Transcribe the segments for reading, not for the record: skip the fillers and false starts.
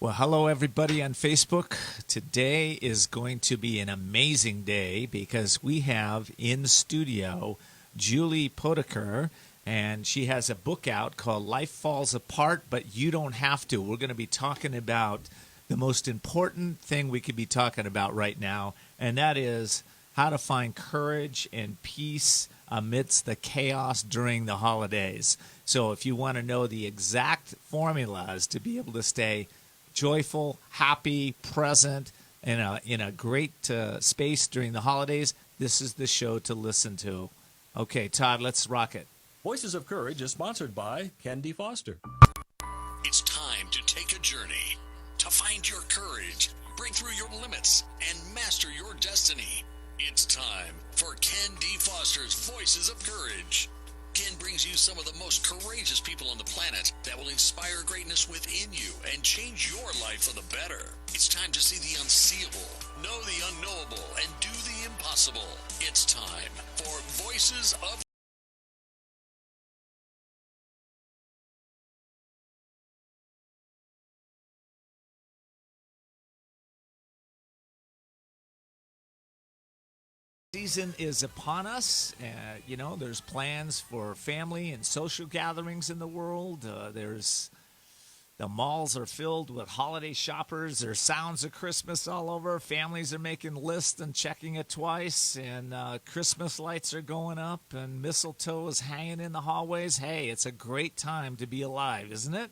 Well, hello everybody on Facebook. Today is going to be an amazing day because we have in studio Julie Potiker, and she has a book out called Life Falls Apart, but You Don't Have to. We're going to be talking about the most important thing we could be talking about right now, and that is how to find courage and peace amidst the chaos during the holidays. So if you want to know the exact formulas to be able to stay joyful, happy, present, in a great space during the holidays, this is the show to listen to. Okay, Todd, let's rock it. Voices of Courage is sponsored by Ken D. Foster. It's time to take a journey, to find your courage, break through your limits, and master your destiny. It's time for Ken D. Foster's Voices of Courage. Ken brings you some of the most courageous people on the planet that will inspire greatness within you and change your life for the better. It's time to see the unseeable, know the unknowable, and do the impossible. It's time for Voices of Season is upon us. There's plans for family and social gatherings in the world. The malls are filled with holiday shoppers. There's sounds of Christmas all over. Families are making lists and checking it twice. And Christmas lights are going up and mistletoe is hanging in the hallways. Hey, it's a great time to be alive, isn't it?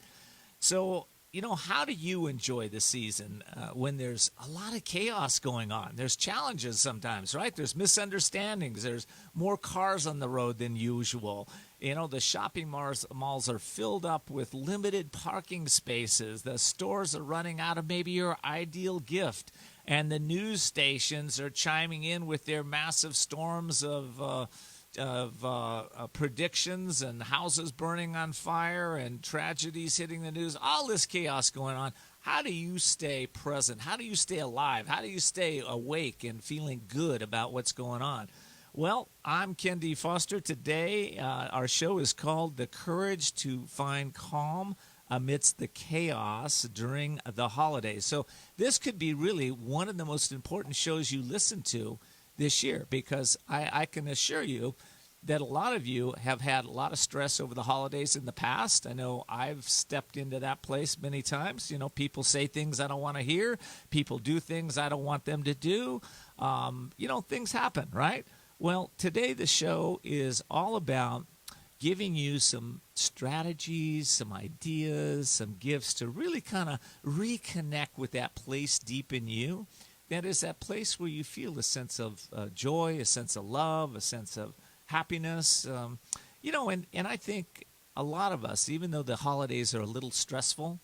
So, how do you enjoy the season when there's a lot of chaos going on? There's challenges sometimes, right? There's misunderstandings. There's more cars on the road than usual. The shopping malls are filled up with limited parking spaces. The stores are running out of maybe your ideal gift. And the news stations are chiming in with their massive storms of predictions and houses burning on fire and tragedies hitting the news, all this chaos going on. How do you stay present? How do you stay alive? How do you stay awake and feeling good about what's going on? Well, I'm Ken D. Foster. Today, our show is called The Courage to Find Calm Amidst the Chaos During the Holidays. So this could be really one of the most important shows you listen to this year, because I can assure you that a lot of you have had a lot of stress over the holidays in the past. I know I've stepped into that place many times. People say things I don't want to hear. People do things I don't want them to do. Things happen, right? Well, today the show is all about giving you some strategies, some ideas, some gifts to really kind of reconnect with that place deep in you. That is that place where you feel a sense of joy, a sense of love, a sense of happiness. And I think a lot of us, even though the holidays are a little stressful,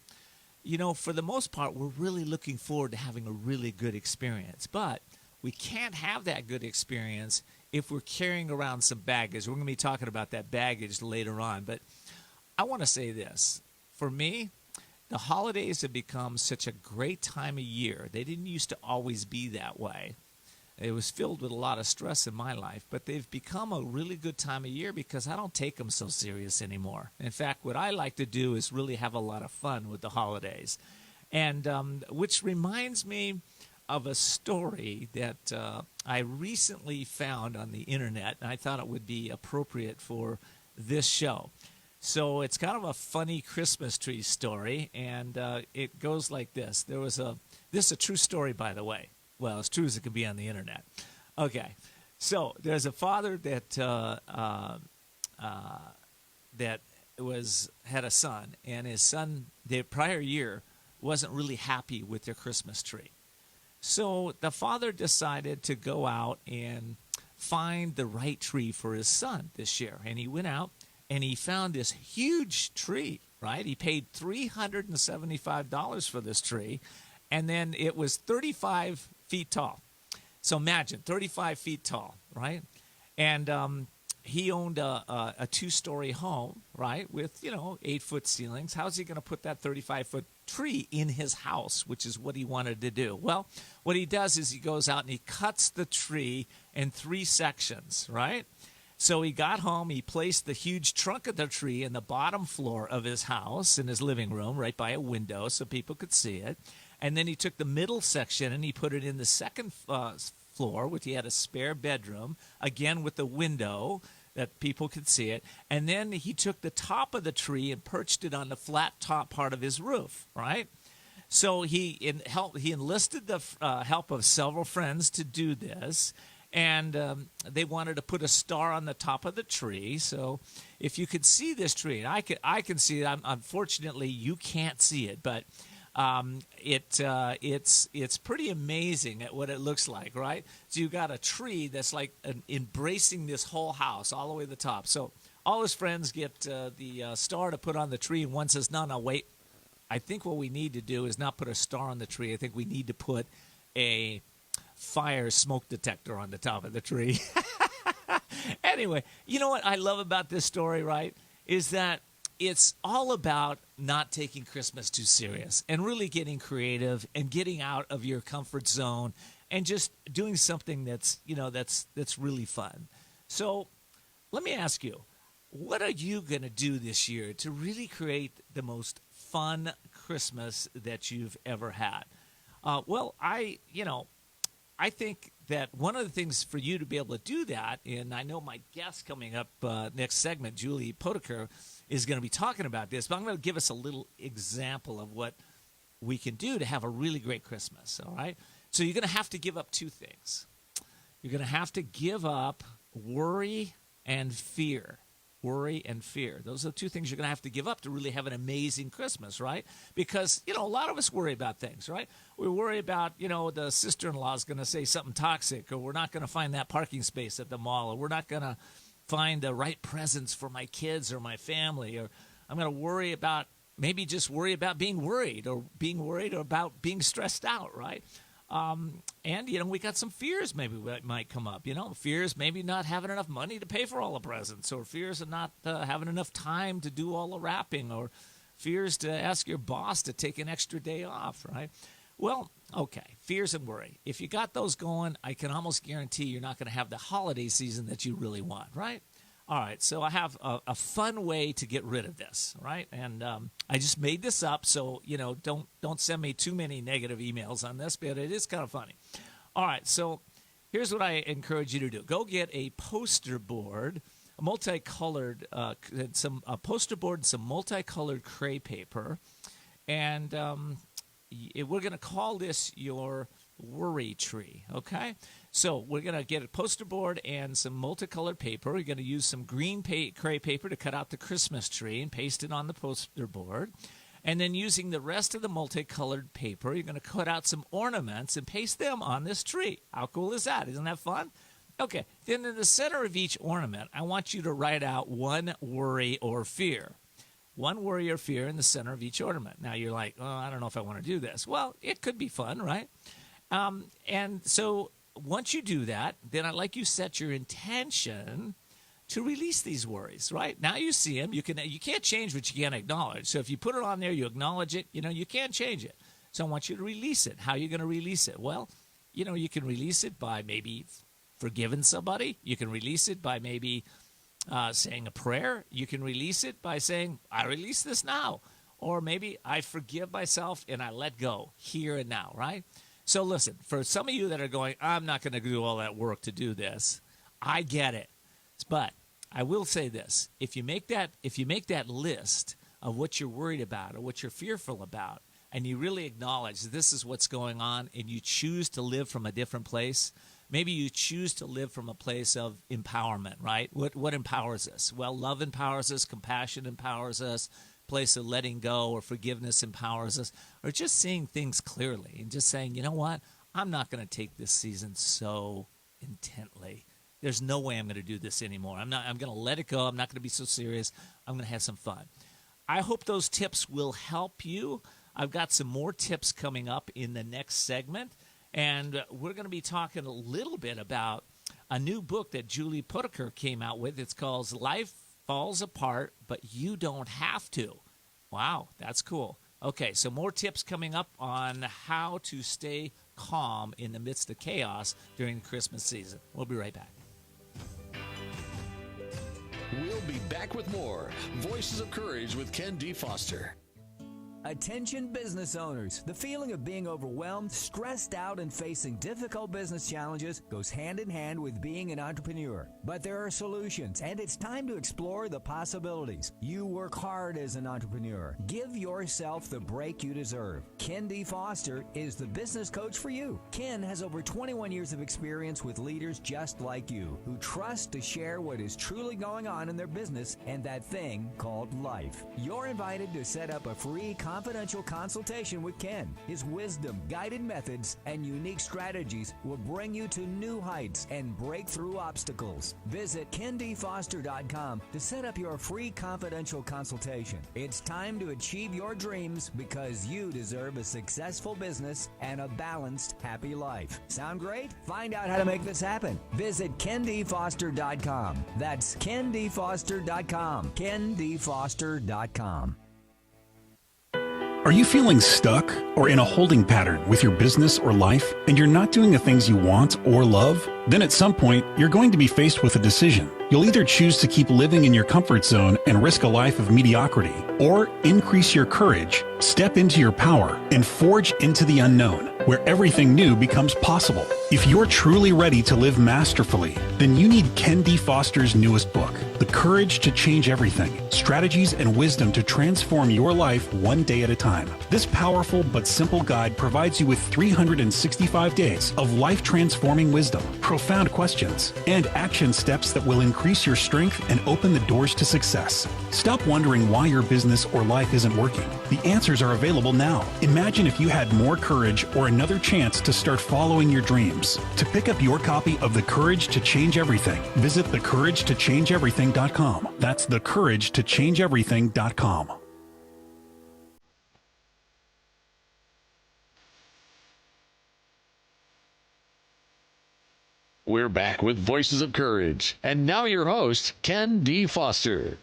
for the most part, we're really looking forward to having a really good experience. But we can't have that good experience if we're carrying around some baggage. We're going to be talking about that baggage later on. But I want to say this. For me, the holidays have become such a great time of year. They didn't used to always be that way. It was filled with a lot of stress in my life, but they've become a really good time of year because I don't take them so serious anymore. In fact, what I like to do is really have a lot of fun with the holidays. And which reminds me of a story that I recently found on the internet, and I thought it would be appropriate for this show. So it's kind of a funny Christmas tree story, and it goes like this. This is a true story, by the way. Well, as true as it can be on the internet. Okay, so there's a father that had a son, and his son the prior year wasn't really happy with their Christmas tree. So the father decided to go out and find the right tree for his son this year, and he went out and he found this huge tree, right? He paid $375 for this tree, and then it was 35 feet tall. So imagine, 35 feet tall, right? And he owned a two-story home, right, with, 8-foot ceilings. How's he going to put that 35-foot tree in his house, which is what he wanted to do? Well, what he does is he goes out and he cuts the tree in 3 sections, right? So he got home, he placed the huge trunk of the tree in the bottom floor of his house in his living room, right by a window so people could see it. And then he took the middle section and he put it in the second floor, which he had a spare bedroom, again with the window that people could see it. And then he took the top of the tree and perched it on the flat top part of his roof, right? So he enlisted the help of several friends to do this. And they wanted to put a star on the top of the tree. So if you could see this tree, and I can see it. Unfortunately, you can't see it, but it's pretty amazing at what it looks like, right? So you got a tree that's like embracing this whole house all the way to the top. So all his friends get the star to put on the tree, and one says, "No, wait. I think what we need to do is not put a star on the tree. I think we need to put a fire smoke detector on the top of the tree." Anyway, you know what I love about this story, right, is that it's all about not taking Christmas too serious and really getting creative and getting out of your comfort zone and just doing something that's really fun. So let me ask you, what are you going to do this year to really create the most fun Christmas that you've ever had? Well, I think that one of the things for you to be able to do that, and I know my guest coming up next segment, Julie Potiker, is going to be talking about this, but I'm going to give us a little example of what we can do to have a really great Christmas, all right? So you're going to have to give up two things. You're going to have to give up worry and fear. Worry and fear. Those are the two things you're going to have to give up to really have an amazing Christmas, right? Because, a lot of us worry about things, right? We worry about, the sister-in-law is going to say something toxic, or we're not going to find that parking space at the mall, or we're not going to find the right presents for my kids or my family, or I'm going to worry about being worried or about being stressed out, right? And, we got some fears maybe that might come up, fears maybe not having enough money to pay for all the presents, or fears of not having enough time to do all the wrapping, or fears to ask your boss to take an extra day off, right? Well, okay, fears and worry. If you got those going, I can almost guarantee you're not going to have the holiday season that you really want, right? All right, so I have a fun way to get rid of this, right? And I just made this up, so don't send me too many negative emails on this, but it is kind of funny. All right, so here's what I encourage you to do: go get a poster board, a multicolored, poster board, and some multicolored cray paper, and we're going to call this your worry tree, okay? So we're going to get a poster board and some multicolored paper. We're going to use some green cray paper to cut out the Christmas tree and paste it on the poster board. And then using the rest of the multicolored paper, you're going to cut out some ornaments and paste them on this tree. How cool is that? Isn't that fun? Okay, then in the center of each ornament, I want you to write out one worry or fear. One worry or fear in the center of each ornament. Now you're like, oh, I don't know if I want to do this. Well, it could be fun, right? And so once you do that, then I'd like you set your intention to release these worries, right? Now you see them. You can't change what you can't acknowledge. So if you put it on there, you acknowledge it, you can't change it. So I want you to release it. How are you going to release it? Well, you can release it by maybe forgiving somebody. You can release it by maybe saying a prayer. You can release it by saying, I release this now. Or maybe I forgive myself and I let go here and now, right? So listen, for some of you that are going, I'm not going to do all that work to do this, I get it. But I will say this: if you make that list of what you're worried about or what you're fearful about, and you really acknowledge this is what's going on, and you choose to live from a different place, maybe you choose to live from a place of empowerment, right? What empowers us? Well, love empowers us, compassion empowers us, place of letting go or forgiveness empowers us, or just seeing things clearly and just saying, you know what, I'm not going to take this season so intently. There's no way I'm going to do this anymore. I'm going to let it go. I'm not going to be so serious. I'm going to have some fun. I hope those tips will help you. I've got some more tips coming up in the next segment, and we're going to be talking a little bit about a new book that Julie Potiker came out with. It's called Life Falls Apart, But You Don't Have to. Wow, that's cool. Okay, so more tips coming up on how to stay calm in the midst of chaos during the Christmas season. We'll be right back. We'll be back with more Voices of Courage with Ken D. Foster. Attention business owners. The feeling of being overwhelmed, stressed out, and facing difficult business challenges goes hand in hand with being an entrepreneur. But there are solutions, and it's time to explore the possibilities. You work hard as an entrepreneur. Give yourself the break you deserve. Ken D. Foster is the business coach for you. Ken has over 21 years of experience with leaders just like you, who trust to share what is truly going on in their business and that thing called life. You're invited to set up a free confidential consultation with Ken. His wisdom, guided methods, and unique strategies will bring you to new heights and break through obstacles. Visit kendfoster.com to set up your free confidential consultation. It's time to achieve your dreams because you deserve a successful business and a balanced, happy life. Sound great? Find out how to make this happen. Visit kendfoster.com. That's kendfoster.com. kendfoster.com. Are you feeling stuck or in a holding pattern with your business or life and you're not doing the things you want or love? Then at some point, you're going to be faced with a decision. You'll either choose to keep living in your comfort zone and risk a life of mediocrity, or increase your courage, step into your power, and forge into the unknown, where everything new becomes possible. If you're truly ready to live masterfully, then you need Ken D. Foster's newest book, The Courage to Change Everything, Strategies and Wisdom to Transform Your Life One Day at a Time. This powerful but simple guide provides you with 365 days of life-transforming wisdom, profound questions, and action steps that will increase your strength and open the doors to success. Stop wondering why your business or life isn't working. The answers are available now. Imagine if you had more courage or another chance to start following your dreams. To pick up your copy of The Courage to Change Everything, visit thecouragetochangeeverything.com. That's thecouragetochangeeverything.com. We're back with Voices of Courage. And now your host, Ken D. Foster.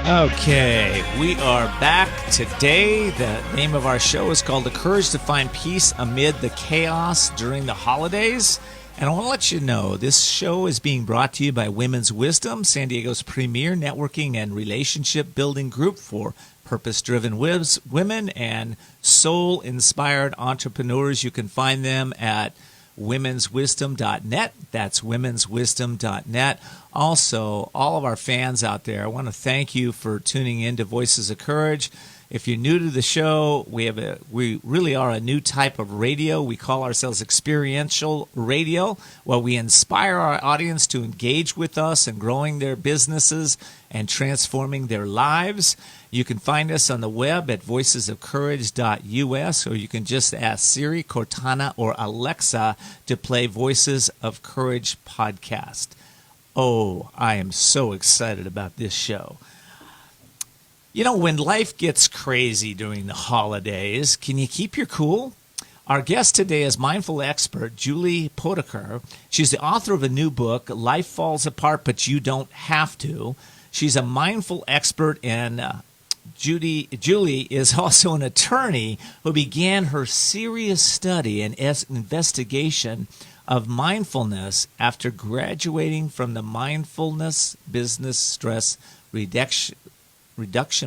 Okay, we are back today. The name of our show is called The Courage to Find Peace Amid the Chaos During the Holidays. And I want to let you know, this show is being brought to you by Women's Wisdom, San Diego's premier networking and relationship building group for purpose-driven women and soul-inspired entrepreneurs. You can find them at womenswisdom.net. That's womenswisdom.net. Also, all of our fans out there, I want to thank you for tuning in to Voices of Courage. If you're new to the show, we really are a new type of radio. We call ourselves experiential radio, where we inspire our audience to engage with us in growing their businesses and transforming their lives. You can find us on the web at voicesofcourage.us, or you can just ask Siri, Cortana, or Alexa to play Voices of Courage podcast. Oh, I am so excited about this show. You know, when life gets crazy during the holidays, can you keep your cool? Our guest today is mindful expert Julie Potiker. She's the author of a new book, Life Falls Apart, But You Don't Have to. She's a mindful expert, and Julie is also an attorney who began her serious study and investigation of mindfulness after graduating from the Mindfulness Business Stress Reduction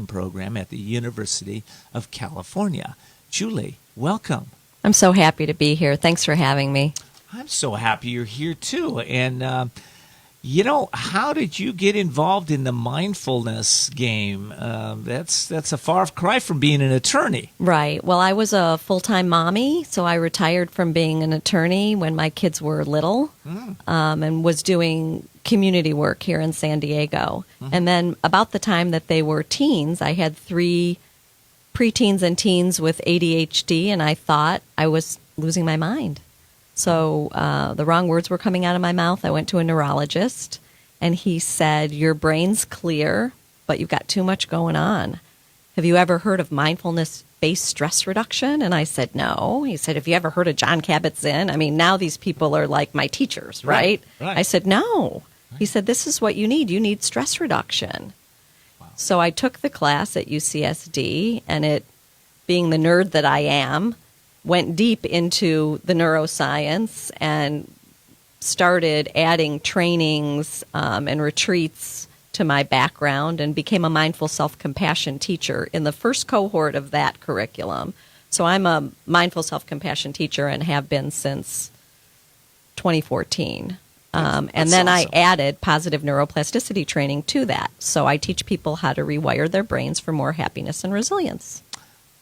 Program at the University of California. Julie, welcome. I'm so happy to be here. Thanks for having me. I'm so happy you're here too. And how did you get involved in the mindfulness game? That's a far cry from being an attorney. Right. Well, I was a full-time mommy, so I retired from being an attorney when my kids were little, and was doing community work here in San Diego. Mm-hmm. And then about the time that they were teens, I had 3 preteens and teens with ADHD, and I thought I was losing my mind. So the wrong words were coming out of my mouth. I went to a neurologist, and he said, your brain's clear, but you've got too much going on. Have you ever heard of mindfulness-based stress reduction? And I said, no. He said, have you ever heard of John Kabat-Zinn? I mean, now these people are like my teachers, right? Right. I said, no. Right. He said, this is what you need. You need stress reduction. Wow. So I took the class at UCSD, and it, being the nerd that I am, went deep into the neuroscience and started adding trainings and retreats to my background and became a mindful self-compassion teacher in the first cohort of that curriculum. So I'm a mindful self-compassion teacher and have been since 2014. And then awesome. I added positive neuroplasticity training to that. So I teach people how to rewire their brains for more happiness and resilience.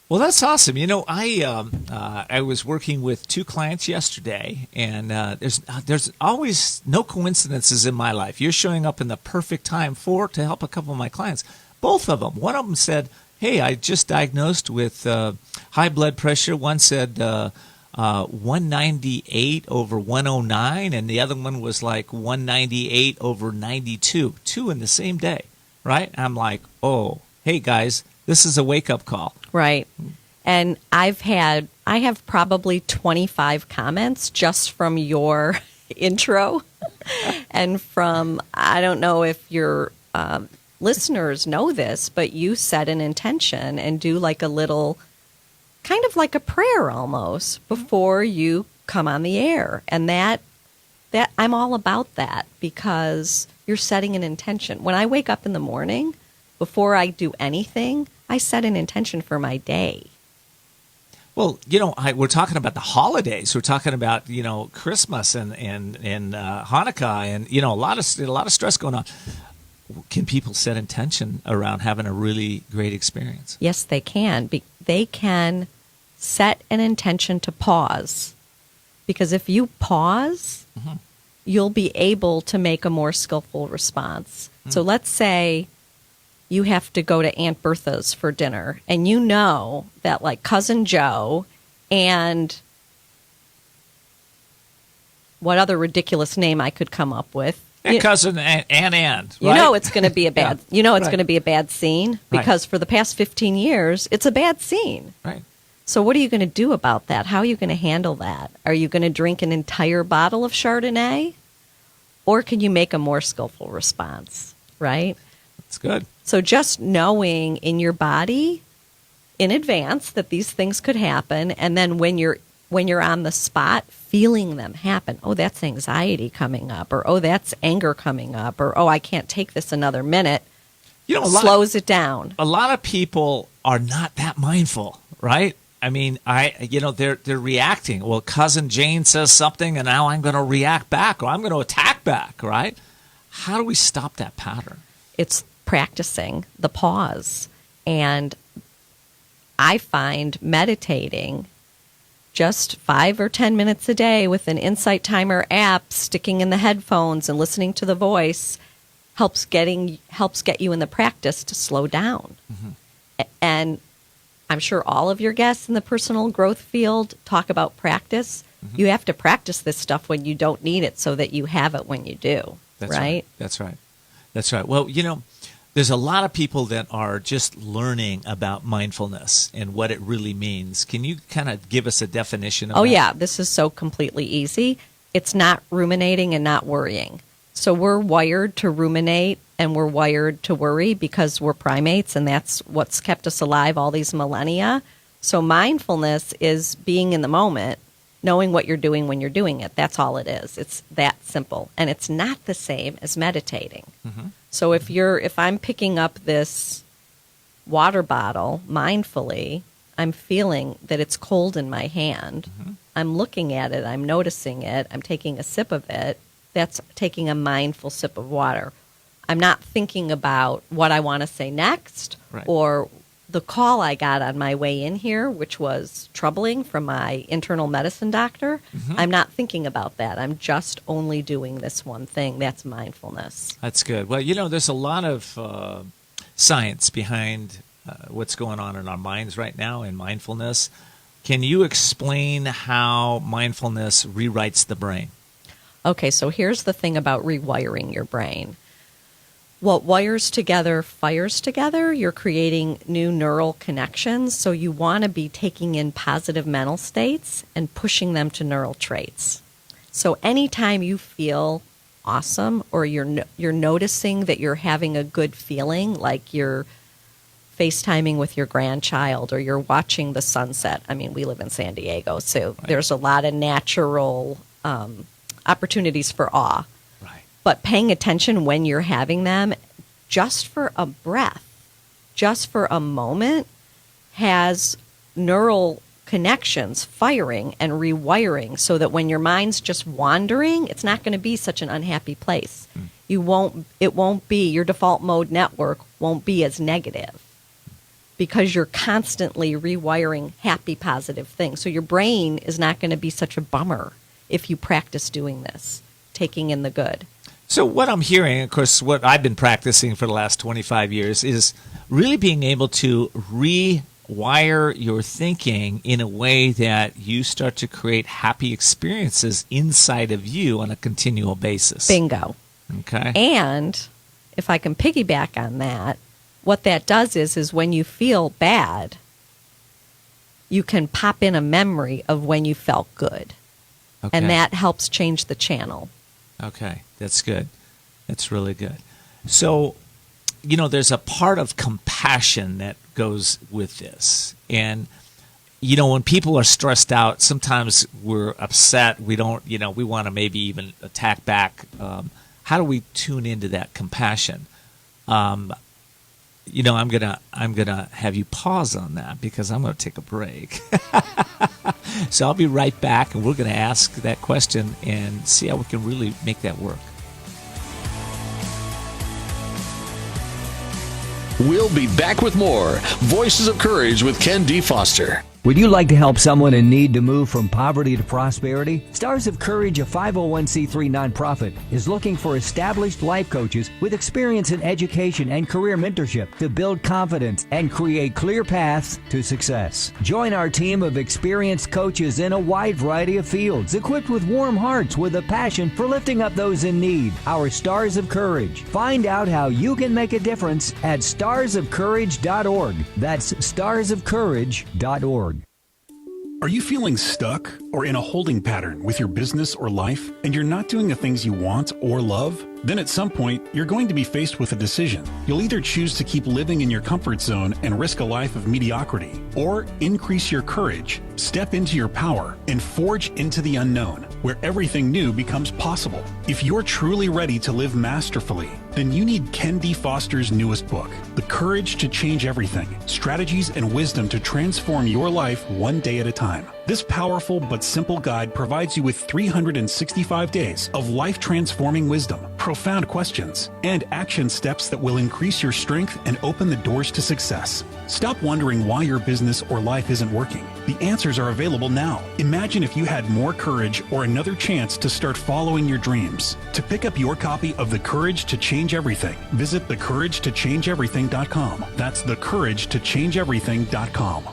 Well, that's awesome. I was working with 2 clients yesterday, and there's always no coincidences in my life. You're showing up in the perfect time to help a couple of my clients. Both of them. One of them said, "Hey, I just diagnosed with high blood pressure." One said 198 over 109, and the other one was like 198 over 92. 2 in the same day, right? I'm like, oh, hey guys, this is a wake-up call. Right. And I have probably 25 comments just from your intro and from, I don't know if your listeners know this, but you set an intention and do like a little, kind of like a prayer almost before you come on the air. And that I'm all about that because you're setting an intention. When I wake up in the morning, before I do anything, I set an intention for my day. Well, we're talking about the holidays. We're talking about Christmas and Hanukkah, and a lot of stress going on. Can people set intention around having a really great experience? Yes, they can. They can set an intention to pause, because if you pause, you'll be able to make a more skillful response. So let's say you have to go to Aunt Bertha's for dinner, and you know that like Cousin Joe and what other ridiculous name I could come up with. Cousin and Ann, right? You know it's going to be a bad. Yeah. You know it's going to be a bad scene because for the past 15 years it's a bad scene. Right. So what are you going to do about that? How are you going to handle that? Are you going to drink an entire bottle of Chardonnay, or can you make a more skillful response? Right. That's good. So just knowing in your body in advance that these things could happen, and then when you're on the spot, feeling them happen. Oh, that's anxiety coming up, or oh, that's anger coming up, or oh, I can't take this another minute. Slows it down. A lot of people are not that mindful, right? I mean, they're reacting. Well, Cousin Jane says something, and now I'm going to react back, or I'm going to attack back, right? How do we stop that pattern? It's practicing the pause. And I find meditating just 5 or 10 minutes a day with an Insight Timer app, sticking in the headphones and listening to the voice helps get you in the practice to slow down. And I'm sure all of your guests in the personal growth field talk about practice. You have to practice this stuff when you don't need it so that you have it when you do. That's right. That's right. That's right. Well, there's a lot of people that are just learning about mindfulness and what it really means. Can you kind of give us a definition of that? Yeah. This is so completely easy. It's not ruminating and not worrying. So we're wired to ruminate and we're wired to worry because we're primates, and that's what's kept us alive all these millennia. So mindfulness is being in the moment, knowing what you're doing when you're doing it. That's all it is. It's that simple. And it's not the same as meditating. So if I'm picking up this water bottle mindfully, I'm feeling that it's cold in my hand. I'm looking at it. I'm noticing it. I'm taking a sip of it. That's taking a mindful sip of water. I'm not thinking about what I want to say next or the call I got on my way in here, which was troubling from my internal medicine doctor. I'm not thinking about that. I'm just only doing this one thing. That's mindfulness. That's good. Well, there's a lot of science behind what's going on in our minds right now in mindfulness. Can you explain how mindfulness rewrites the brain? Okay, so here's the thing about rewiring your brain. What wires together fires together. You're creating new neural connections, so you want to be taking in positive mental states and pushing them to neural traits. So anytime you feel awesome or you're noticing that you're having a good feeling, like you're FaceTiming with your grandchild or you're watching the sunset. I mean, we live in San Diego, so there's a lot of natural opportunities for awe. Right. But paying attention when you're having them, just for a breath, just for a moment, has neural connections firing and rewiring so that when your mind's just wandering, it's not going to be such an unhappy place. It won't be, your default mode network won't be as negative because you're constantly rewiring happy, positive things. So your brain is not going to be such a bummer if you practice doing this, taking in the good. So what I'm hearing, of course, what I've been practicing for the last 25 years is really being able to rewire your thinking in a way that you start to create happy experiences inside of you on a continual basis. Bingo. Okay. And if I can piggyback on that, what that does is when you feel bad, you can pop in a memory of when you felt good. Okay. And that helps change the channel. Okay, that's good. That's really good. So, there's a part of compassion that goes with this. And, when people are stressed out, sometimes we're upset. We don't, we want to maybe even attack back. How do we tune into that compassion? I'm gonna have you pause on that because I'm gonna take a break. So I'll be right back, and we're gonna ask that question and see how we can really make that work. We'll be back with more Voices of Courage with Ken D. Foster. Would you like to help someone in need to move from poverty to prosperity? Stars of Courage, a 501c3 nonprofit, is looking for established life coaches with experience in education and career mentorship to build confidence and create clear paths to success. Join our team of experienced coaches in a wide variety of fields, equipped with warm hearts with a passion for lifting up those in need. Our Stars of Courage. Find out how you can make a difference at starsofcourage.org. That's starsofcourage.org. Are you feeling stuck or in a holding pattern with your business or life, and you're not doing the things you want or love? Then at some point, you're going to be faced with a decision. You'll either choose to keep living in your comfort zone and risk a life of mediocrity, or increase your courage, step into your power, and forge into the unknown, where everything new becomes possible. If you're truly ready to live masterfully, then you need Ken D. Foster's newest book, The Courage to Change Everything, Strategies and Wisdom to Transform Your Life One Day at a Time. This powerful but simple guide provides you with 365 days of life-transforming wisdom, profound questions, and action steps that will increase your strength and open the doors to success. Stop wondering why your business or life isn't working. The answers are available now. Imagine if you had more courage or another chance to start following your dreams. To pick up your copy of The Courage to Change Everything, visit thecouragetochangeeverything.com. That's thecouragetochangeeverything.com.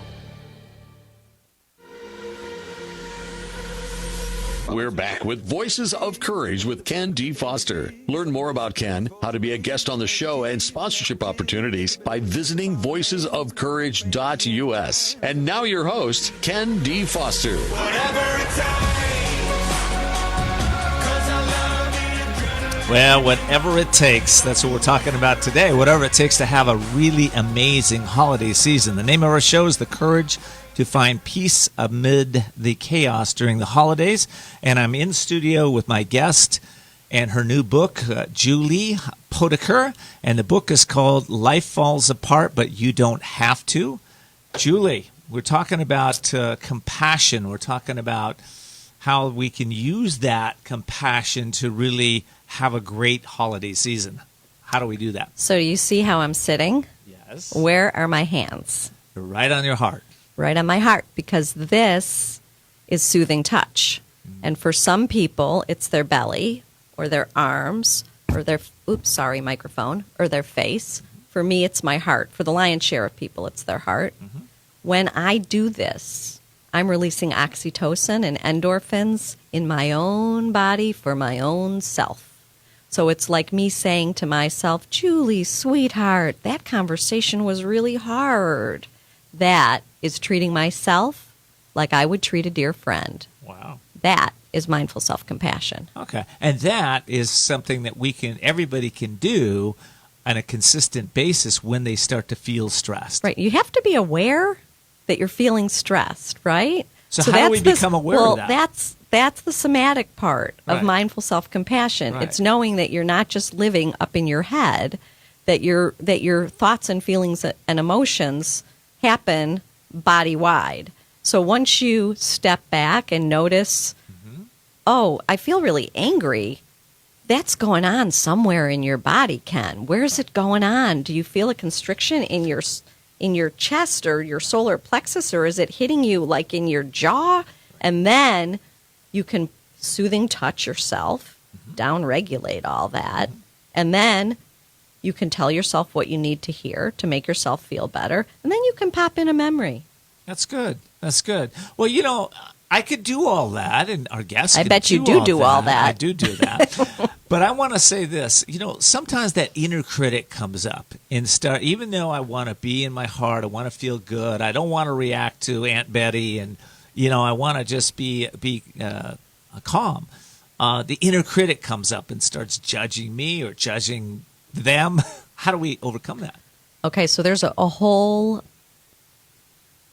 We're back with Voices of Courage with Ken D. Foster. Learn more about Ken, how to be a guest on the show, and sponsorship opportunities by visiting voicesofcourage.us. And now your host, Ken D. Foster. Well, whatever it takes, that's what we're talking about today. Whatever it takes to have a really amazing holiday season. The name of our show is The Courage to Find Peace Amid the Chaos During the Holidays. And I'm in studio with my guest and her new book, Julie Potiker. And the book is called Life Falls Apart, But You Don't Have to. Julie, we're talking about compassion. We're talking about how we can use that compassion to really have a great holiday season. How do we do that? So you see how I'm sitting? Yes. Where are my hands? You're right on your heart. Right on my heart, because this is soothing touch. And for some people, it's their belly or their arms or their, microphone, or their face. For me, it's my heart. For the lion's share of people, it's their heart. Mm-hmm. When I do this, I'm releasing oxytocin and endorphins in my own body for my own self. So it's like me saying to myself, Julie, sweetheart, that conversation was really hard. That is treating myself like I would treat a dear friend. Wow. That is mindful self-compassion. Okay. And that is something that everybody can do on a consistent basis when they start to feel stressed. Right. You have to be aware that you're feeling stressed, right? So how do we become aware of that? That's the somatic part of Right. mindful self-compassion. Right. It's knowing that you're not just living up in your head, that your thoughts and feelings and emotions happen body-wide. So once you step back and notice, oh, I feel really angry, that's going on somewhere in your body, Ken. Where's it going on? Do you feel a constriction in your chest or your solar plexus, or is it hitting you like in your jaw? And then you can soothing touch yourself, down-regulate all that, and then you can tell yourself what you need to hear to make yourself feel better, and then you can pop in a memory. That's good. That's good. Well, you know, I could do all that, and our guests I could bet you do all that. I do that. But I want to say this. You know, sometimes that inner critic comes up and even though I want to be in my heart, I want to feel good, I don't want to react to Aunt Betty, and, you know, I want to just be calm. The inner critic comes up and starts judging me or judging them. How do we overcome that? Okay, so there's a whole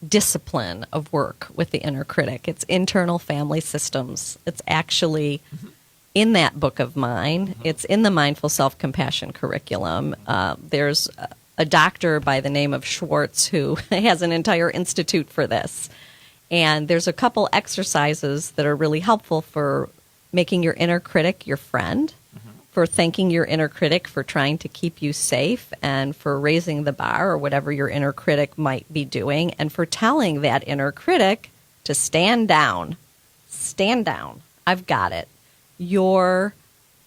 discipline of work with the inner critic. It's internal family systems. It's actually in that book of mine. It's in the mindful self-compassion curriculum. There's a doctor by the name of Schwartz who has an entire institute for this. And there's a couple exercises that are really helpful for making your inner critic your friend, for thanking your inner critic for trying to keep you safe, and for raising the bar or whatever your inner critic might be doing, and for telling that inner critic to stand down. Stand down. I've got it. Your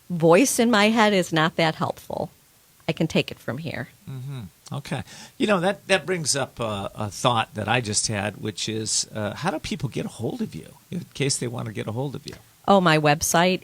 voice in my head is not that helpful. I can take it from here. Okay. You know, that brings up a thought that I just had, which is how do people get a hold of you in case they want to get a hold of you? Oh, my website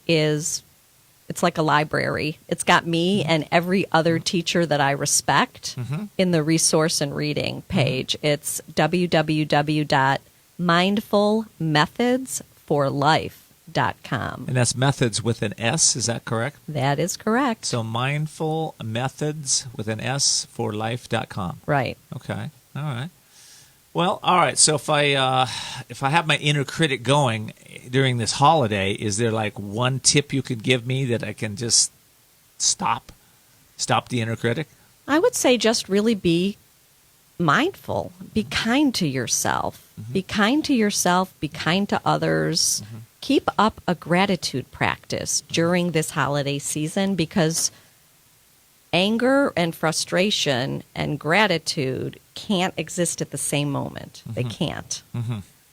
it's like a library. It's got me and every other teacher that I respect in the resource and reading page. It's www.mindfulmethodsforlife.com. And that's methods with an S, is that correct? That is correct. So mindful methods with an S for life.com. Right. Okay. All right. Well, all right. So if I have my inner critic going during this holiday, is there like one tip you could give me that I can just stop the inner critic? I would say just really be mindful. Be kind to yourself. Be kind to yourself. Be kind to others. Keep up a gratitude practice during this holiday season, because anger and frustration and gratitude can't exist at the same moment. They can't.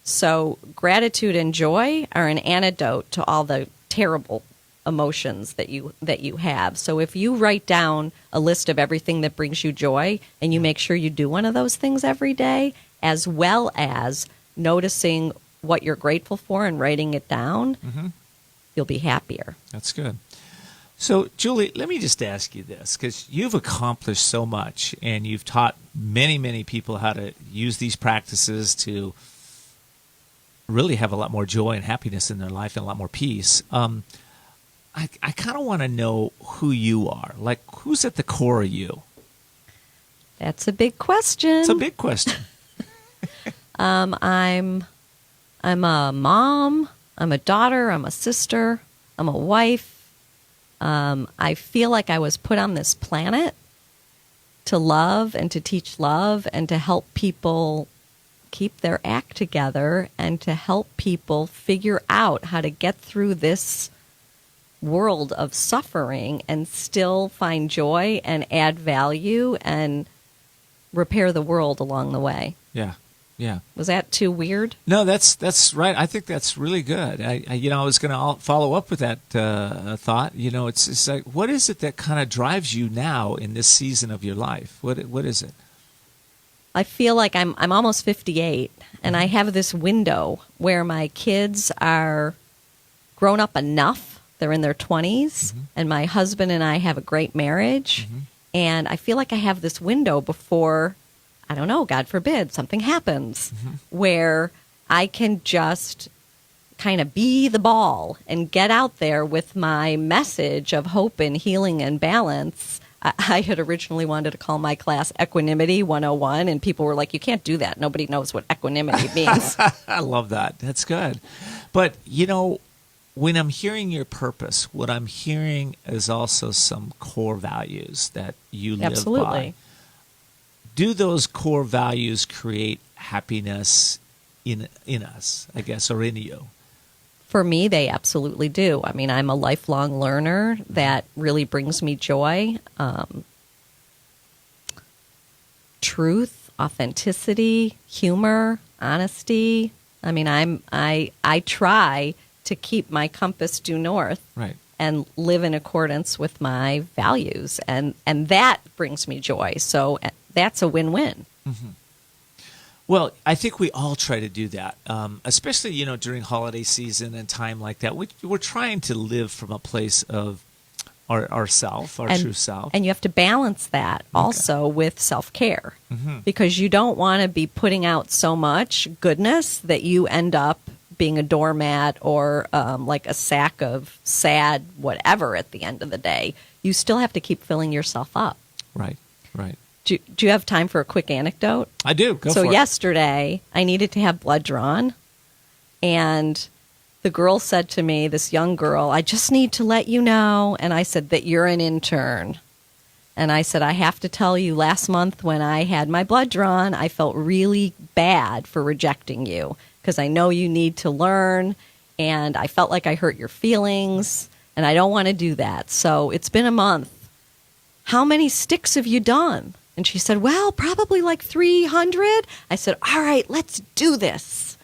So gratitude and joy are an antidote to all the terrible emotions that you have. So if you write down a list of everything that brings you joy, and you make sure you do one of those things every day, as well as noticing what you're grateful for and writing it down, you'll be happier. That's good. So, Julie, let me just ask you this, because you've accomplished so much, and you've taught many, many people how to use these practices to really have a lot more joy and happiness in their life and a lot more peace. I kind of want to know who you are. Like, who's at the core of you? That's a big question. It's a big question. I'm a mom. I'm a daughter. I'm a sister. I'm a wife. I feel like I was put on this planet to love and to teach love and to help people keep their act together and to help people figure out how to get through this world of suffering and still find joy and add value and repair the world along the way. Yeah. Yeah. Was that too weird? No, that's right. I think that's really good. I was going to follow up with that thought. You know, it's like, what is it that kind of drives you now in this season of your life? What is it? I feel like I'm almost 58, and I have this window where my kids are grown up enough. They're in their 20s, and my husband and I have a great marriage. And I feel like I have this window before, I don't know, God forbid, something happens, where I can just kind of be the ball and get out there with my message of hope and healing and balance I had originally wanted to call my class Equanimity 101, and people were like, you can't do that. Nobody knows what equanimity means. I love that. That's good. But, you know, when I'm hearing your purpose, what I'm hearing is also some core values that you live Absolutely. by. Do those core values create happiness in us, I guess, or in you? For me, they absolutely do. I mean, I'm a lifelong learner. That really brings me joy. Truth, authenticity, humor, honesty. I mean, I try to keep my compass due north, Right. and live in accordance with my values, and that brings me joy. So that's a win-win. Well, I think we all try to do that, especially, you know, during holiday season and time like that. We're trying to live from a place of our self, our true self. And you have to balance that also with self-care, because you don't want to be putting out so much goodness that you end up being a doormat or like a sack of sad whatever at the end of the day. You still have to keep filling yourself up. Right, right. Do you have time for a quick anecdote? I do. Go So for it. yesterday, I needed to have blood drawn, and the girl said to me, this young girl, I just need to let you know, and I said, that you're an intern. And I said, I have to tell you, last month when I had my blood drawn, I felt really bad for rejecting you, because I know you need to learn, and I felt like I hurt your feelings, and I don't want to do that. So it's been a month. How many sticks have you done? And she said, well, probably like 300. I said, all right, let's do this.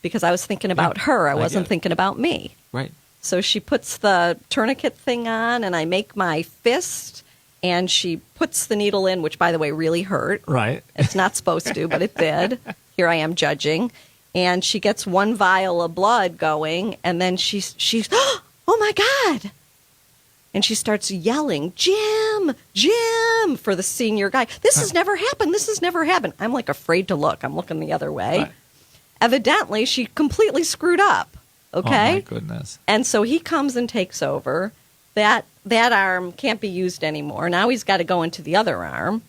Because I was thinking about her. I wasn't thinking about me. Right. So she puts the tourniquet thing on, and I make my fist, and she puts the needle in, which, by the way, really hurt. Right. It's not supposed to, but it did. Here I am judging. And she gets one vial of blood going, and then she's oh, my God. And she starts yelling, Jim, Jim, for the senior guy. This has never happened. This has never happened. I'm like afraid to look. I'm looking the other way. Right. Evidently, she completely screwed up. Okay? Oh, my goodness. And so he comes and takes over. That arm can't be used anymore. Now he's got to go into the other arm.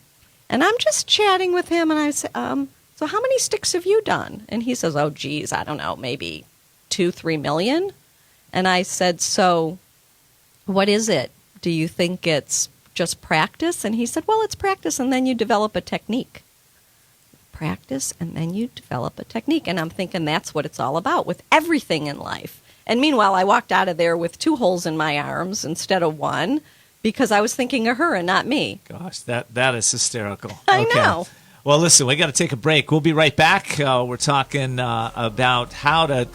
And I'm just chatting with him, and I say, so how many sticks have you done? And he says, oh, geez, I don't know, maybe 2-3 million. And I said, so what is it? Do you think it's just practice? And he said, well, it's practice, and then you develop a technique. Practice, and then you develop a technique. And I'm thinking that's what it's all about with everything in life. And meanwhile, I walked out of there with 2 holes in my arms instead of 1, because I was thinking of her and not me. Gosh, that is hysterical. I know. Well, listen, we got to take a break. We'll be right back. We're talking about how to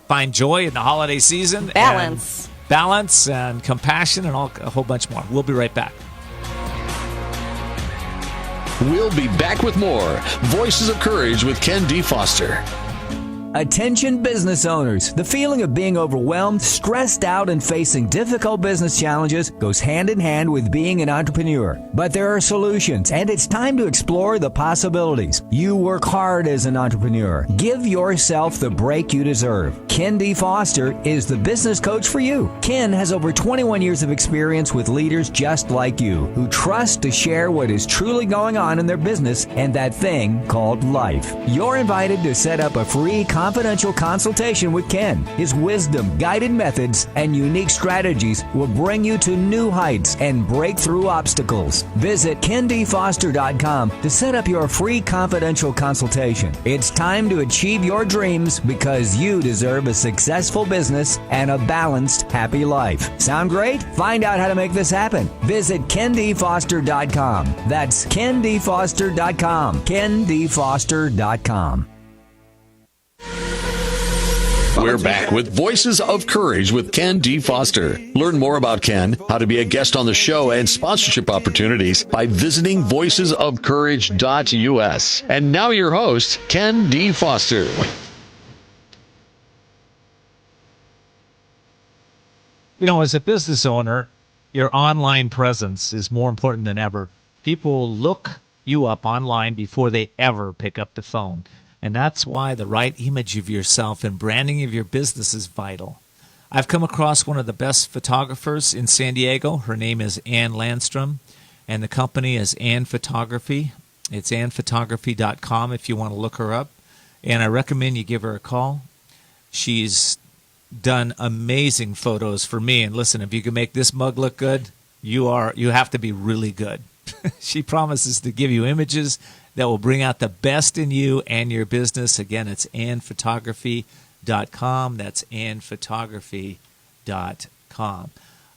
find joy in the holiday season. Balance and compassion and a whole bunch more. We'll be right back. We'll be back with more Voices of Courage with Ken D. Foster. Attention business owners. The feeling of being overwhelmed, stressed out, and facing difficult business challenges goes hand in hand with being an entrepreneur. But there are solutions, and it's time to explore the possibilities. You work hard as an entrepreneur. Give yourself the break you deserve. Ken D. Foster is the business coach for you. Ken has over 21 years of experience with leaders just like you, who trust to share what is truly going on in their business and that thing called life. You're invited to set up a free confidential consultation with Ken. His wisdom, guided methods, and unique strategies will bring you to new heights and break through obstacles. Visit kendfoster.com to set up your free confidential consultation. It's time to achieve your dreams, because you deserve a successful business and a balanced, happy life. Sound great? Find out how to make this happen. Visit kendfoster.com. That's kendfoster.com. kendfoster.com. We're back with Voices of Courage with Ken D. Foster. Learn more about Ken, how to be a guest on the show, and sponsorship opportunities by visiting voicesofcourage.us. And now your host, Ken D. Foster. You know, as a business owner, your online presence is more important than ever. People look you up online before they ever pick up the phone. And that's why the right image of yourself and branding of your business is vital. I've come across one of the best photographers in San Diego. Her name is Ann Landstrom, and the company is Ann Photography. It's annphotography.com if you want to look her up. And I recommend you give her a call. She's done amazing photos for me. And listen, if you can make this mug look good, you have to be really good. She promises to give you images that will bring out the best in you and your business. Again, it's annphotography.com. That's annphotography.com.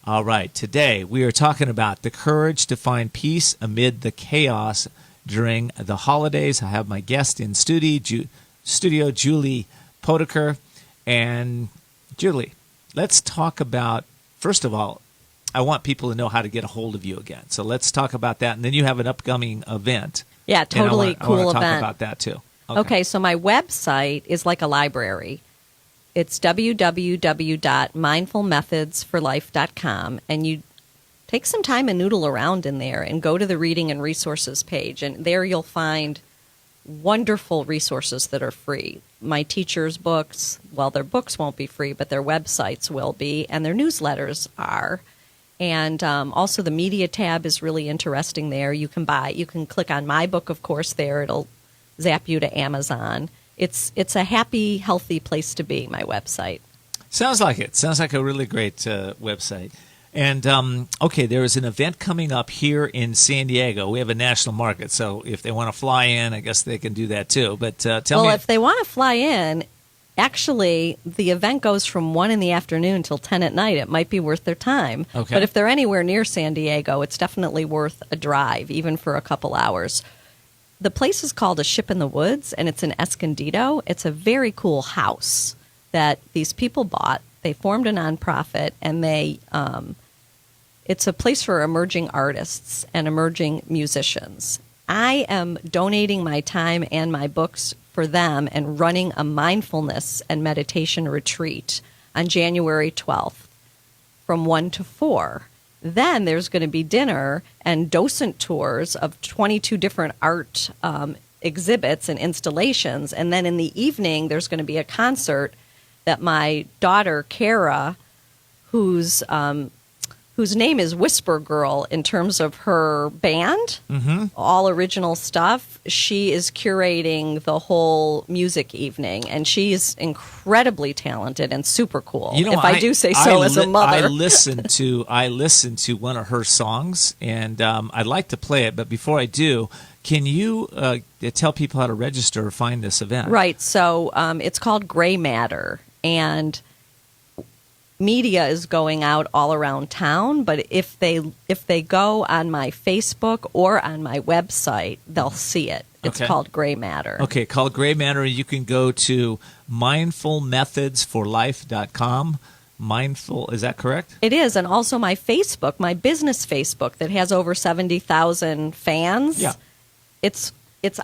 All right, today we are talking about the courage to find peace amid the chaos during the holidays. I have my guest in studio, Julie Potiker. And Julie, let's talk about, first of all, I want people to know how to get a hold of you again. So let's talk about that. And then you have an upcoming event. Yeah, totally cool I want to event. talk about that too. Okay, so my website is like a library. It's www.mindfulmethodsforlife.com, and you take some time and noodle around in there and go to the reading and resources page, and there you'll find wonderful resources that are free. My teachers' books, well, their books won't be free, but their websites will be, and their newsletters are. And also the media tab is really interesting there. You can click on my book, of course, there. It'll zap you to Amazon. It's a happy, healthy place to be, my website. Sounds like it. Sounds like a really great website. And, okay, there is an event coming up here in San Diego. We have a national market, so if they want to fly in, I guess they can do that too. But tell me. Well, if they want to fly in, actually, the event goes from 1 in the afternoon till 10 at night. It might be worth their time. Okay. But if they're anywhere near San Diego, it's definitely worth a drive, even for a couple hours. The place is called A Ship in the Woods, and it's in Escondido. It's a very cool house that these people bought. They formed a nonprofit, and it's a place for emerging artists and emerging musicians. I am donating my time and my books for them and running a mindfulness and meditation retreat on January 12th from 1 to 4. Then there's going to be dinner and docent tours of 22 different art exhibits and installations. And then in the evening, there's going to be a concert that my daughter, Kara, whose name is Whisper Girl in terms of her band, all original stuff. She is curating the whole music evening, and she's incredibly talented and super cool. You know, if I do say so as a mother. I listened to one of her songs, and I'd like to play it. But before I do, can you tell people how to register or find this event? Right. So it's called Gray Matter, and media is going out all around town, but if they go on my Facebook or on my website, they'll see it. It's called Gray Matter. Okay, called Gray Matter. You can go to mindfulmethodsforlife.com. Mindful, is that correct? It is, and also my Facebook, my business Facebook that has over 70,000 fans. Yeah. It's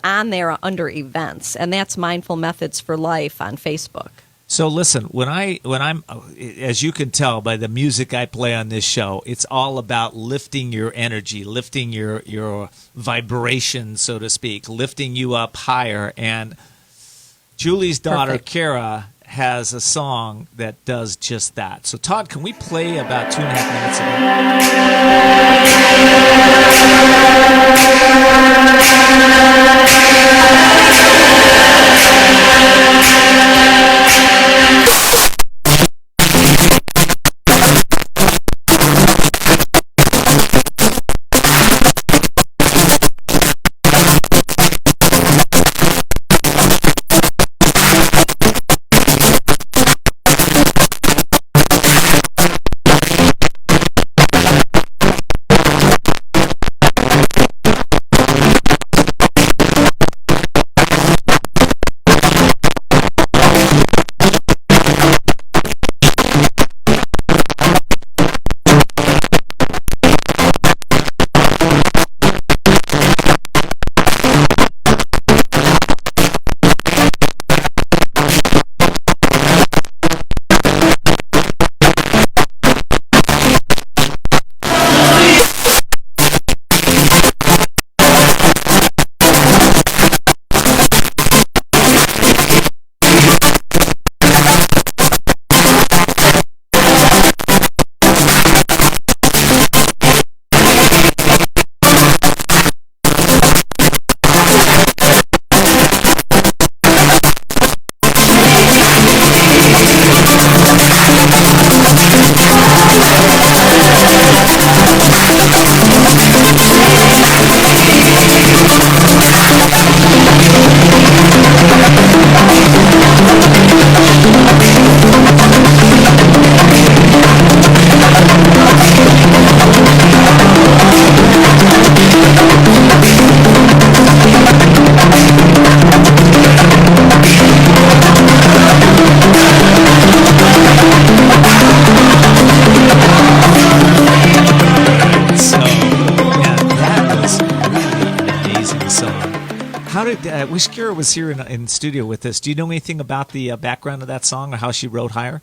on there under events, and that's Mindful Methods for Life on Facebook. So listen, when I'm, as you can tell by the music I play on this show, it's all about lifting your energy, lifting your vibration, so to speak, lifting you up higher. And Julie's daughter, Kara, has a song that does just that. So Todd, can we play about 2.5 minutes of How did wish Kira was here in studio with us? Do you know anything about the background of that song or how she wrote Higher?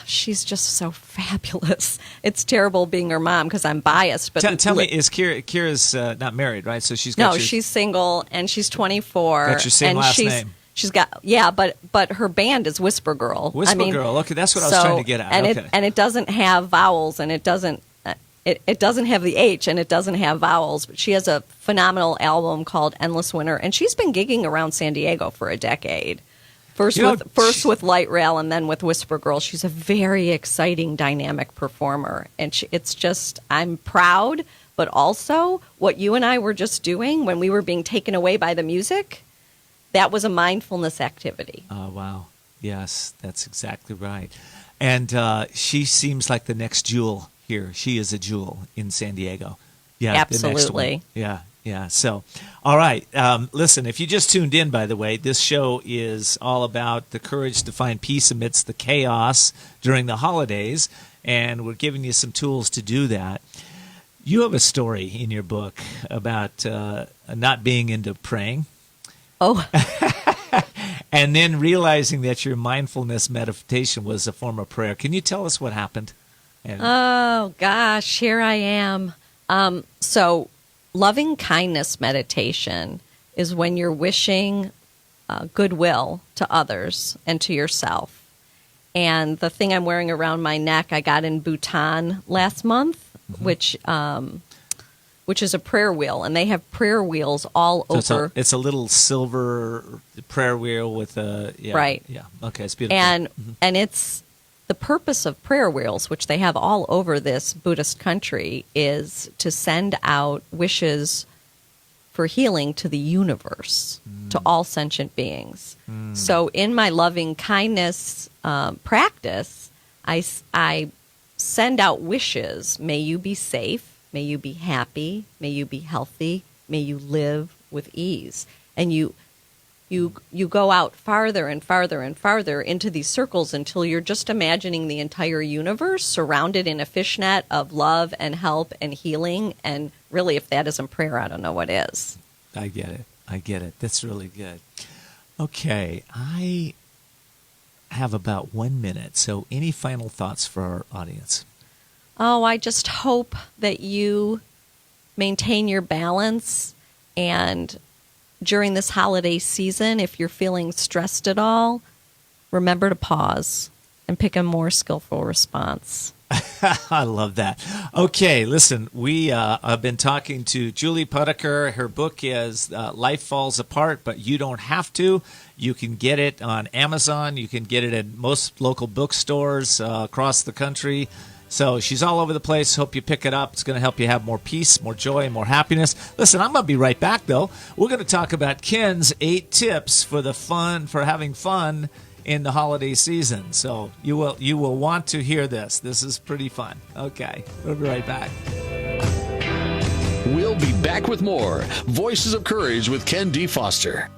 She's just so fabulous. It's terrible being her mom because I'm biased. But Tell me, is Kira's not married, right? So she's got no, she's single and she's 24. Got your same and last name. She's got but her band is Whisper Girl. Whisper Girl. Okay, that's what I was trying to get at. And it doesn't have vowels, and it doesn't have the H, and it doesn't have vowels. But she has a phenomenal album called Endless Winter, and she's been gigging around San Diego for a decade. First with Light Rail, and then with Whisper Girl. She's a very exciting, dynamic performer, and it's just I'm proud, but also what you and I were just doing when we were being taken away by the music. That was a mindfulness activity. Oh, wow. Yes, that's exactly right. And she seems like the next jewel here. She is a jewel in San Diego. Yeah, absolutely. The next one. Yeah. So, all right. Listen, if you just tuned in, by the way, this show is all about the courage to find peace amidst the chaos during the holidays, and we're giving you some tools to do that. You have a story in your book about not being into praying. Oh. And then realizing that your mindfulness meditation was a form of prayer. Can you tell us what happened? Oh, gosh, here I am. So loving kindness meditation is when you're wishing goodwill to others and to yourself. And the thing I'm wearing around my neck, I got in Bhutan last month, which is a prayer wheel, and they have prayer wheels all over. It's a little silver prayer wheel with a right. Yeah, okay, it's beautiful. And it's the purpose of prayer wheels, which they have all over this Buddhist country, is to send out wishes for healing to the universe, to all sentient beings. So in my loving kindness practice, I send out wishes. May you be safe. May you be happy. May you be healthy. May you live with ease. And you go out farther and farther and farther into these circles until you're just imagining the entire universe surrounded in a fishnet of love and help and healing. And really, if that isn't prayer, I don't know what is. I get it. That's really good. Okay, I have about 1 minute. So any final thoughts for our audience? Oh, I just hope that you maintain your balance, and during this holiday season, if you're feeling stressed at all, remember to pause and pick a more skillful response. I love that. Okay, listen, we have been talking to Julie Potiker. Her book is Life Falls Apart, but you don't have to. You can get it on Amazon. You can get it at most local bookstores across the country. So she's all over the place. Hope you pick it up. It's going to help you have more peace, more joy, more happiness. Listen, I'm going to be right back, though. We're going to talk about Ken's 8 tips for having fun in the holiday season. So you will want to hear this. This is pretty fun. Okay, we'll be right back. We'll be back with more Voices of Courage with Ken D. Foster.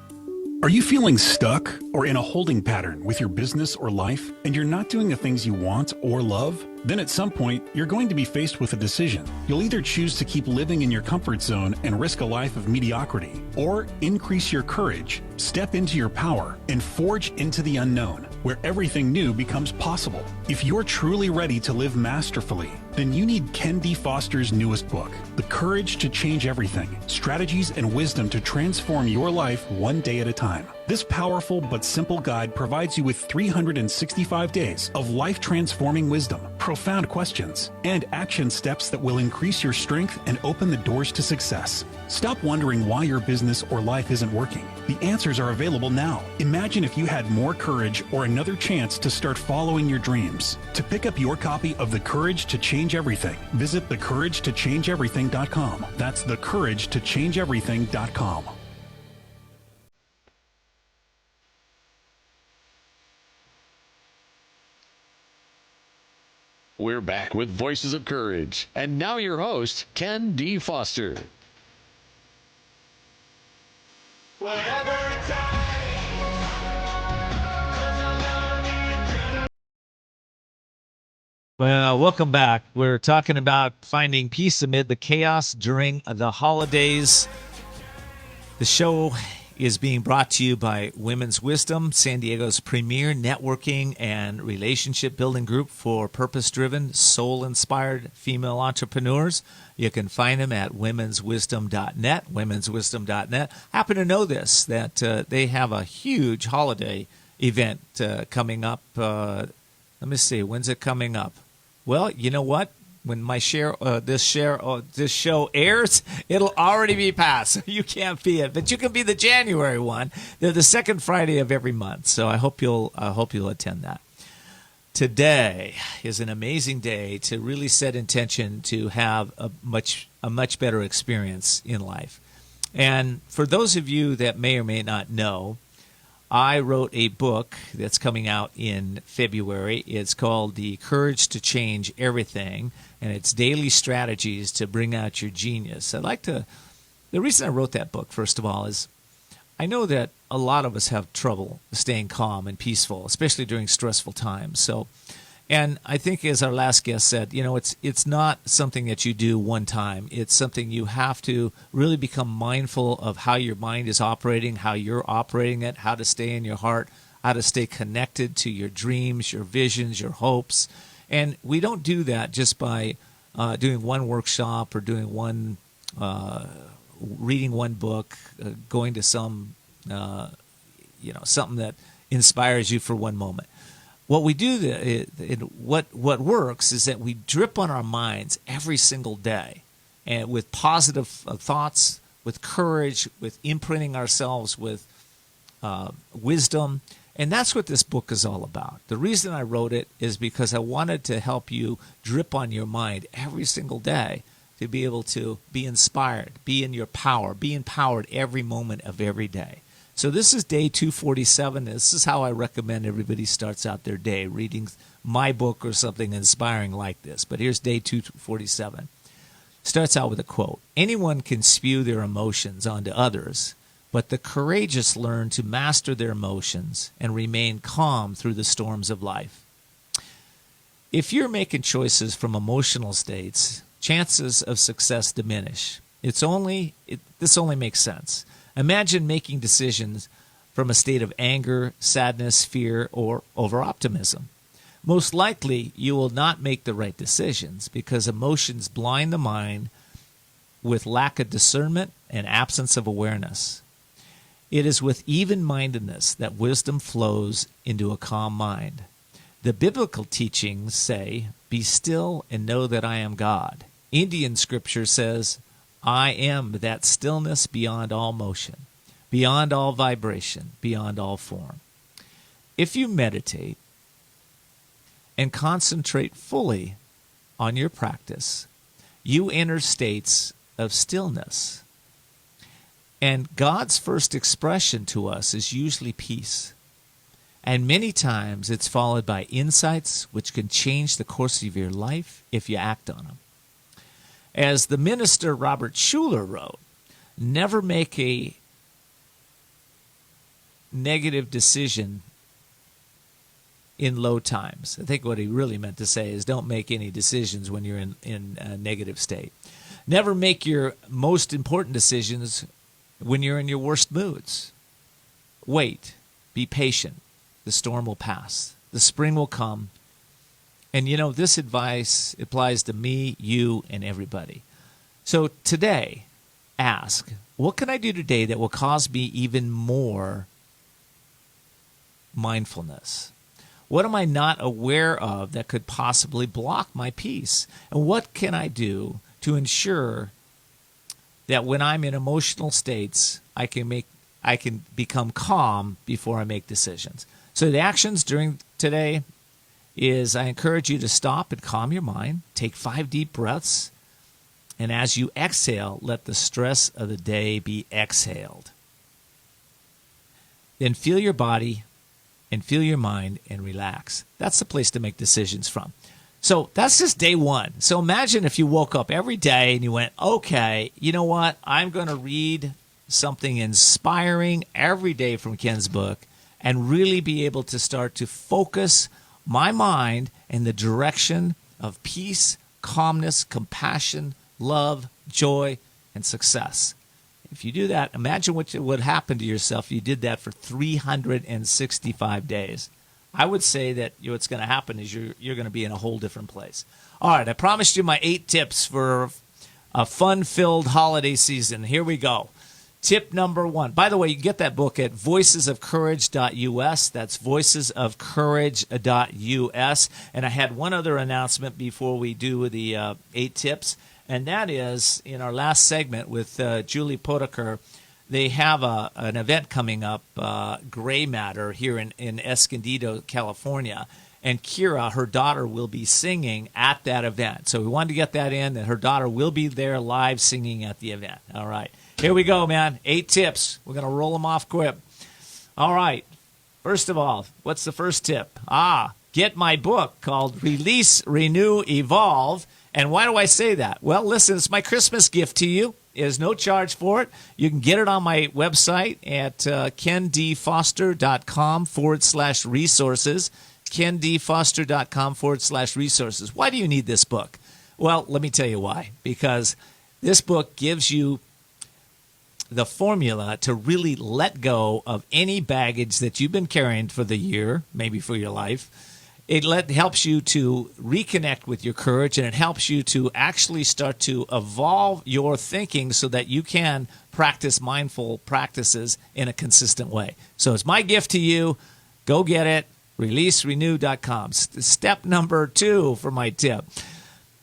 Are you feeling stuck or in a holding pattern with your business or life, and you're not doing the things you want or love? Then at some point, you're going to be faced with a decision. You'll either choose to keep living in your comfort zone and risk a life of mediocrity, or increase your courage, step into your power, and forge into the unknown, where everything new becomes possible. If you're truly ready to live masterfully, then you need Ken D. Foster's newest book, The Courage to Change Everything, Strategies and Wisdom to Transform Your Life One Day at a Time. This powerful but simple guide provides you with 365 days of life-transforming wisdom, profound questions, and action steps that will increase your strength and open the doors to success. Stop wondering why your business or life isn't working. The answers are available now. Imagine if you had more courage or another chance to start following your dreams. To pick up your copy of The Courage to Change Everything, visit thecouragetochangeeverything.com. That's thecouragetochangeeverything.com. We're back with Voices of Courage. And now your host, Ken D. Foster. Well, welcome back. We're talking about finding peace amid the chaos during the holidays. The show is being brought to you by Women's Wisdom, San Diego's premier networking and relationship building group for purpose-driven, soul-inspired female entrepreneurs. You can find them at womenswisdom.net, womenswisdom.net. Happen to know this, that they have a huge holiday event coming up. Let me see, when's it coming up? Well, you know what? When this show airs, it'll already be past. So you can't be it, but you can be the January one. They're the second Friday of every month. So I hope you'll attend that. Today is an amazing day to really set intention to have a much better experience in life. And for those of you that may or may not know, I wrote a book that's coming out in February. It's called The Courage to Change Everything, and it's daily strategies to bring out your genius. The reason I wrote that book, first of all, is I know that a lot of us have trouble staying calm and peaceful, especially during stressful times. And I think, as our last guest said, it's not something that you do one time. It's something you have to really become mindful of how your mind is operating, how you're operating it, how to stay in your heart, how to stay connected to your dreams, your visions, your hopes. And we don't do that just by doing one workshop or doing reading one book, going to some, something that inspires you for one moment. What we do, what works is that we drip on our minds every single day, and with positive thoughts, with courage, with imprinting ourselves with wisdom. And that's what this book is all about. The reason I wrote it is because I wanted to help you drip on your mind every single day to be able to be inspired, be in your power, be empowered every moment of every day. So this is day 247. This is how I recommend everybody starts out their day, reading my book or something inspiring like this. But here's day 247. Starts out with a quote. Anyone can spew their emotions onto others, but the courageous learn to master their emotions and remain calm through the storms of life. If you're making choices from emotional states, chances of success diminish. This only makes sense. Imagine making decisions from a state of anger, sadness, fear, or over-optimism. Most likely, you will not make the right decisions because emotions blind the mind with lack of discernment and absence of awareness. It is with even-mindedness that wisdom flows into a calm mind. The biblical teachings say, "Be still and know that I am God." Indian scripture says, "I am that stillness beyond all motion, beyond all vibration, beyond all form." If you meditate and concentrate fully on your practice, you enter states of stillness. And God's first expression to us is usually peace. And many times it's followed by insights which can change the course of your life if you act on them. As the minister Robert Schuller wrote, never make a negative decision in low times. I think what he really meant to say is don't make any decisions when you're in a negative state. Never make your most important decisions when you're in your worst moods. Wait, be patient. The storm will pass. The spring will come. And this advice applies to me, you, and everybody. So today, ask, what can I do today that will cause me even more mindfulness? What am I not aware of that could possibly block my peace? And what can I do to ensure that when I'm in emotional states, I can become calm before I make decisions? So the actions during today is I encourage you to stop and calm your mind, take 5 deep breaths, and as you exhale, let the stress of the day be exhaled. Then feel your body and feel your mind and relax. That's the place to make decisions from. So that's just day 1. So imagine if you woke up every day and you went, okay, you know what? I'm going to read something inspiring every day from Ken's book and really be able to start to focus my mind in the direction of peace, calmness, compassion, love, joy, and success. If you do that, imagine what would happen to yourself if you did that for 365 days. I would say that what's going to happen is you're going to be in a whole different place. All right, I promised you my 8 tips for a fun-filled holiday season. Here we go. Tip number 1. By the way, you can get that book at voicesofcourage.us. That's voicesofcourage.us. And I had one other announcement before we do the 8 tips, and that is in our last segment with Julie Potiker. They have an event coming up, Gray Matter, here in Escondido, California. And Kira, her daughter, will be singing at that event. So we wanted to get that in, that her daughter will be there live singing at the event. All right. Here we go, man. 8 tips. We're going to roll them off quick. All right. First of all, what's the first tip? Get my book called Release, Renew, Evolve. And why do I say that? Well, listen, it's my Christmas gift to you. There's no charge for it. You can get it on my website at kendfoster.com/resources. kendfoster.com/resources. Why do you need this book? Well, let me tell you why. Because this book gives you the formula to really let go of any baggage that you've been carrying for the year, maybe for your life. It helps you to reconnect with your courage, and it helps you to actually start to evolve your thinking so that you can practice mindful practices in a consistent way. So it's my gift to you. Go get it. ReleaseRenew.com. Step number 2 for my tip.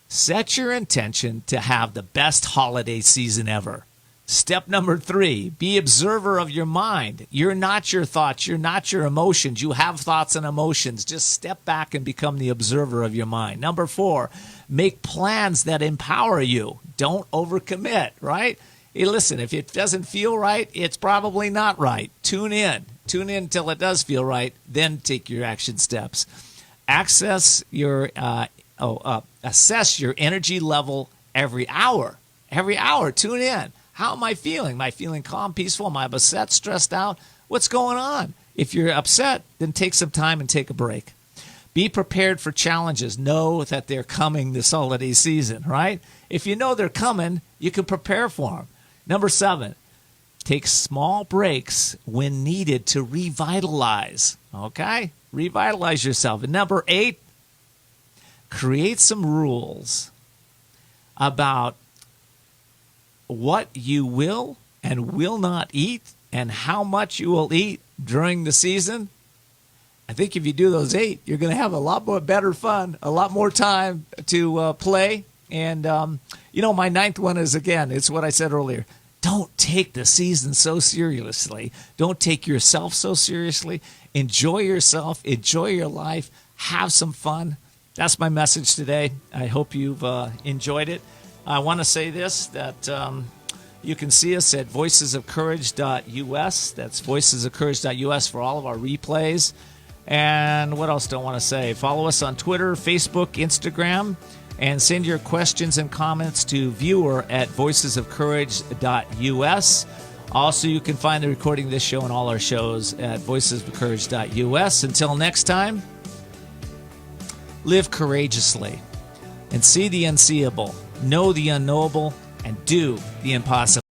Set your intention to have the best holiday season ever. Step number 3, be observer of your mind. You're not your thoughts. You're not your emotions. You have thoughts and emotions. Just step back and become the observer of your mind. Number 4, make plans that empower you. Don't overcommit, right? Hey, listen, if it doesn't feel right, it's probably not right. Tune in. Tune in until it does feel right, then take your action steps. Assess your energy level every hour. Every hour, tune in. How am I feeling? Am I feeling calm, peaceful? Am I upset, stressed out? What's going on? If you're upset, then take some time and take a break. Be prepared for challenges. Know that they're coming this holiday season, right? If you know they're coming, you can prepare for them. Number 7, take small breaks when needed to revitalize, okay? Revitalize yourself. And number 8, create some rules about what you will and will not eat and how much you will eat during the season. I think if you do those 8, you're going to have a lot more better fun, a lot more time to play. And, my 9th one is, again, it's what I said earlier. Don't take the season so seriously. Don't take yourself so seriously. Enjoy yourself. Enjoy your life. Have some fun. That's my message today. I hope you've enjoyed it. I want to say this, that you can see us at voicesofcourage.us. That's voicesofcourage.us for all of our replays. And what else do I want to say? Follow us on Twitter, Facebook, Instagram, and send your questions and comments to viewer at voicesofcourage.us. Also, you can find the recording of this show and all our shows at voicesofcourage.us. Until next time, live courageously and see the unseeable, know the unknowable, and do the impossible.